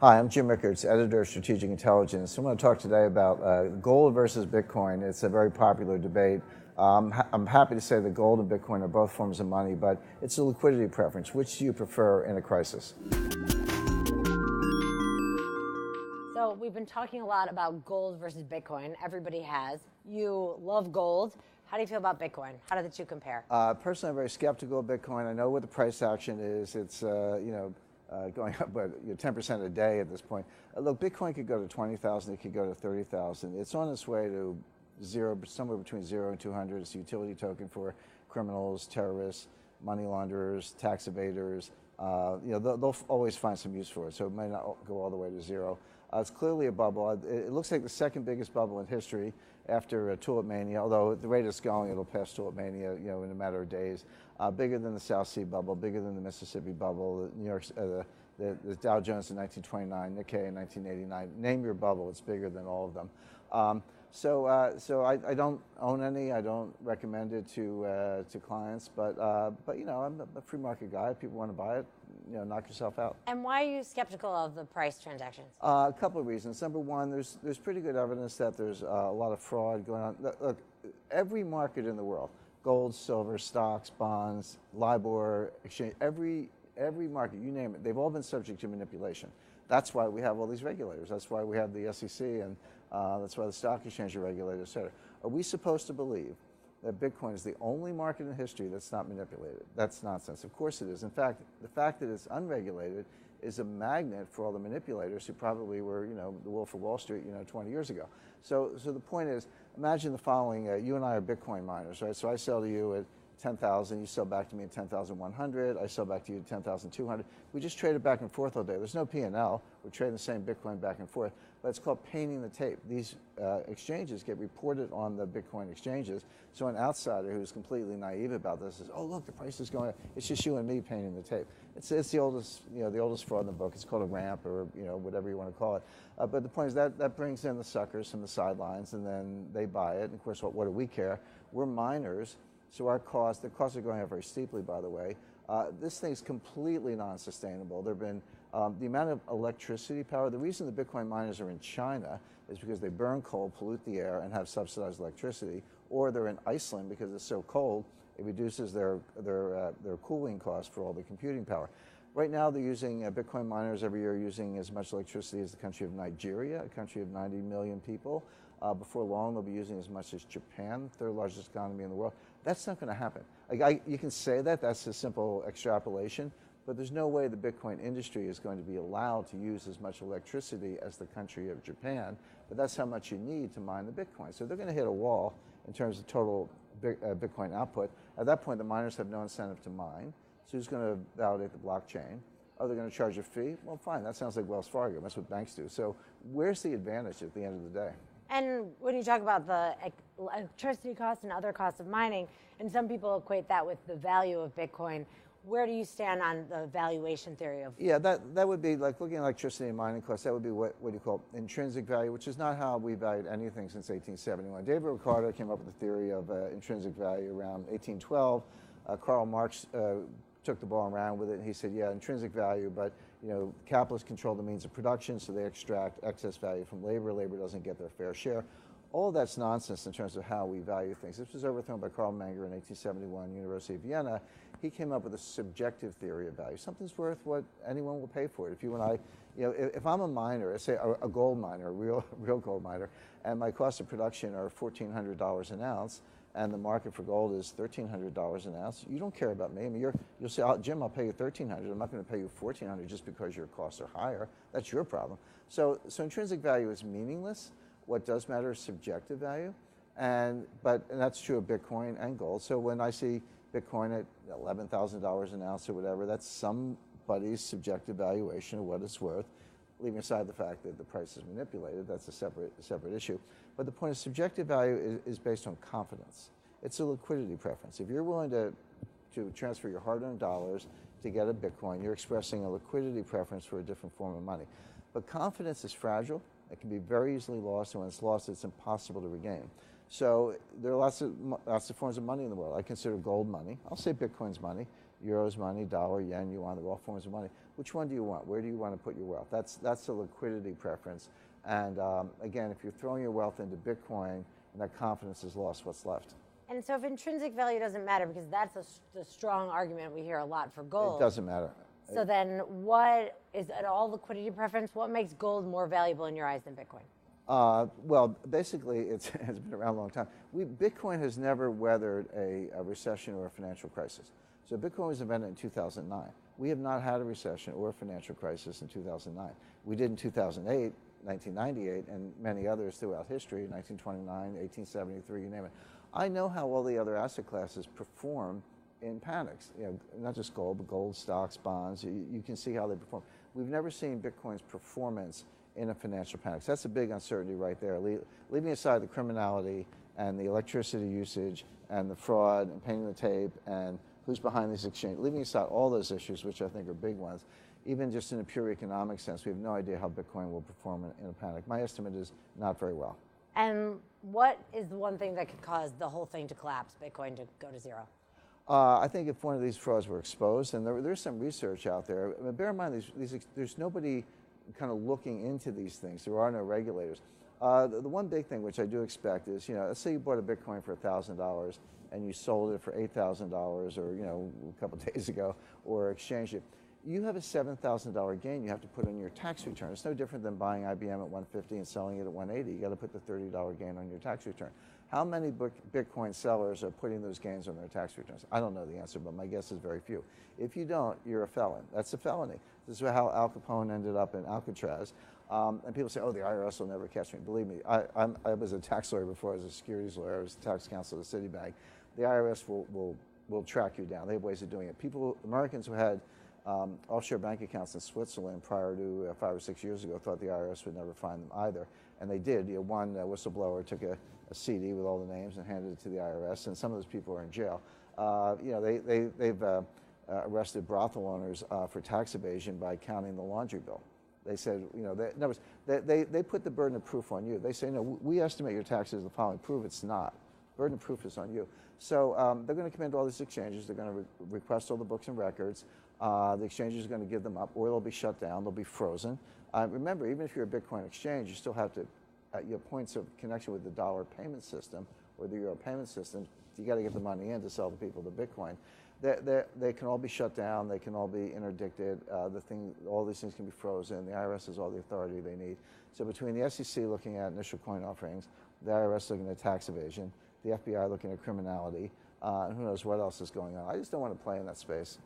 Hi, I'm Jim Rickards, editor of Strategic Intelligence. I want to talk today about gold versus Bitcoin. It's a very popular debate. I'm happy to say that gold and Bitcoin are both forms of money, but it's a liquidity preference. Which do you prefer in a crisis? So we've been talking a lot about gold versus Bitcoin. Everybody has. You love gold. How do you feel about Bitcoin? How do the two compare? Personally, I'm very skeptical of Bitcoin. I know what the price action is. It's going up, but 10% a day at this point. Look, Bitcoin could go to 20,000. It could go to 30,000. It's on its way to zero, somewhere between 0 and 200. It's a utility token for criminals, terrorists, money launderers, tax evaders. They'll always find some use for it. So it may not go all the way to zero. It's clearly a bubble. It looks like the second biggest bubble in history after Tulip Mania, although at the rate it's going, it'll pass Tulip Mania, in a matter of days. Bigger than the South Sea bubble, bigger than the Mississippi bubble, the Dow Jones in 1929, Nikkei in 1989. Name your bubble, it's bigger than all of them. So I don't own any. I don't recommend it to clients. But I'm a free market guy. If people want to buy it, knock yourself out. And why are you skeptical of the price transactions? A couple of reasons. Number one, there's pretty good evidence that there's a lot of fraud going on. Look, every market in the world, gold, silver, stocks, bonds, LIBOR, exchange, every market, you name it, they've all been subject to manipulation. That's why we have all these regulators. That's why we have the SEC, and that's why the stock exchange are regulated, et cetera. Are we supposed to believe that Bitcoin is the only market in history that's not manipulated? That's nonsense. Of course it is. In fact, the fact that it's unregulated is a magnet for all the manipulators who probably were, the Wolf of Wall Street, 20 years ago. So the point is, imagine the following. You and I are Bitcoin miners, right? So I sell to you at 10,000, you sell back to me at 10,100, I sell back to you at 10,200. We just traded back and forth all day. There's no P&L. We're trading the same Bitcoin back and forth, but it's called painting the tape. These exchanges get reported on the Bitcoin exchanges, so an outsider who's completely naive about this says, oh, look, the price is going up. It's just you and me painting the tape. It's the oldest, the oldest fraud in the book. It's called a ramp, or whatever you want to call it. But the point is that brings in the suckers from the sidelines, and then they buy it. And of course, what do we care? We're miners. So the costs are going up very steeply, by the way. This thing's completely non-sustainable. There have been the amount of electricity power. The reason the Bitcoin miners are in China is because they burn coal, pollute the air, and have subsidized electricity. Or they're in Iceland because it's so cold, it reduces their cooling costs for all the computing power. Right now, they're using Bitcoin miners every year using as much electricity as the country of Nigeria, a country of 90 million people. Before long, they'll be using as much as Japan, third largest economy in the world. That's not going to happen. You can say that's a simple extrapolation, but there's no way the Bitcoin industry is going to be allowed to use as much electricity as the country of Japan, but that's how much you need to mine the Bitcoin. So they're going to hit a wall in terms of total Bitcoin output. At that point, the miners have no incentive to mine. So who's going to validate the blockchain? Oh, they're going to charge a fee? Well, fine. That sounds like Wells Fargo. That's what banks do. So where's the advantage at the end of the day? And when you talk about the electricity costs and other costs of mining, and some people equate that with the value of Bitcoin, where do you stand on the valuation theory of? Yeah, that would be like looking at electricity and mining costs. That would be what you call intrinsic value, which is not how we valued anything since 1871. David Ricardo came up with the theory of intrinsic value around 1812. Karl Marx took the ball and ran with it, and he said, yeah, intrinsic value, but capitalists control the means of production, so they extract excess value from labor. Labor doesn't get their fair share. All that's nonsense in terms of how we value things. This was overthrown by Karl Menger in 1871, University of Vienna. He came up with a subjective theory of value. Something's worth what anyone will pay for it. If you and I, if I'm a miner, let's say a gold miner, a real gold miner, and my cost of production are $1,400 an ounce, and the market for gold is $1,300 an ounce, you don't care about me. I mean, you'll say, oh, Jim, I'll pay you $1,300. I'm not going to pay you $1,400 just because your costs are higher. That's your problem. So intrinsic value is meaningless. What does matter is subjective value, and that's true of Bitcoin and gold. So when I see Bitcoin at $11,000 an ounce or whatever, that's somebody's subjective valuation of what it's worth. Leaving aside the fact that the price is manipulated, that's a separate issue. But the point is, subjective value is based on confidence. It's a liquidity preference. If you're willing to transfer your hard-earned dollars to get a Bitcoin, you're expressing a liquidity preference for a different form of money. But confidence is fragile. It can be very easily lost, and when it's lost, it's impossible to regain. So there are lots of forms of money in the world. I consider gold money. I'll say Bitcoin's money. Euros money, dollar, yen, yuan, they're all forms of money. Which one do you want? Where do you want to put your wealth? That's a liquidity preference. And again, if you're throwing your wealth into Bitcoin and that confidence is lost, what's left? And so if intrinsic value doesn't matter, because that's the strong argument we hear a lot for gold. It doesn't matter. So then what is it all liquidity preference? What makes gold more valuable in your eyes than Bitcoin? Well, basically, it's been around a long time. Bitcoin has never weathered a recession or a financial crisis. So Bitcoin was invented in 2009. We have not had a recession or a financial crisis in 2009. We did in 2008, 1998, and many others throughout history, 1929, 1873, you name it. I know how all the other asset classes perform in panics. You know, not just gold, but gold, stocks, bonds. You can see how they perform. We've never seen Bitcoin's performance in a financial panic. So that's a big uncertainty right there. Leaving aside the criminality and the electricity usage and the fraud and painting the tape and who's behind these exchanges, leaving aside all those issues, which I think are big ones, even just in a pure economic sense, we have no idea how Bitcoin will perform in a panic. My estimate is not very well. And what is the one thing that could cause the whole thing to collapse, Bitcoin to go to zero? I think if one of these frauds were exposed, and there's some research out there, I mean, bear in mind there's nobody kind of looking into these things. There are no regulators. The one big thing which I do expect is, you know, let's say you bought a Bitcoin for $1,000 and you sold it for $8,000 or, you know, a couple of days ago, or exchanged it. You have a $7,000 gain you have to put on your tax return. It's no different than buying IBM at 150 and selling it at 180. You got to put the $30 gain on your tax return. How many Bitcoin sellers are putting those gains on their tax returns? I don't know the answer, but my guess is very few. If you don't, you're a felon. That's a felony. This is how Al Capone ended up in Alcatraz. And people say, oh, the IRS will never catch me. Believe me, I was a tax lawyer before I was a securities lawyer. I was tax counsel at Citibank. The IRS will track you down. They have ways of doing it. Americans who had offshore bank accounts in Switzerland prior to 5 or 6 years ago thought the IRS would never find them either. And they did. You know, one whistleblower took a CD with all the names and handed it to the IRS, and some of those people are in jail. You know, they've arrested brothel owners for tax evasion by counting the laundry bill. They said, you know, they put the burden of proof on you. They say, no, we estimate your taxes the following. Prove it's not. Burden of proof is on you. So they're going to come into all these exchanges. They're going to request all the books and records. The exchanges are going to give them up, or they'll be shut down. They'll be frozen. Remember, even if you're a Bitcoin exchange, you still have to, your points of connection with the dollar payment system or the euro payment system, you got to get the money in to sell the people the Bitcoin. They can all be shut down. They can all be interdicted. All these things can be frozen. The IRS has all the authority they need. So between the SEC looking at initial coin offerings, the IRS looking at tax evasion, the FBI looking at criminality, and who knows what else is going on. I just don't want to play in that space.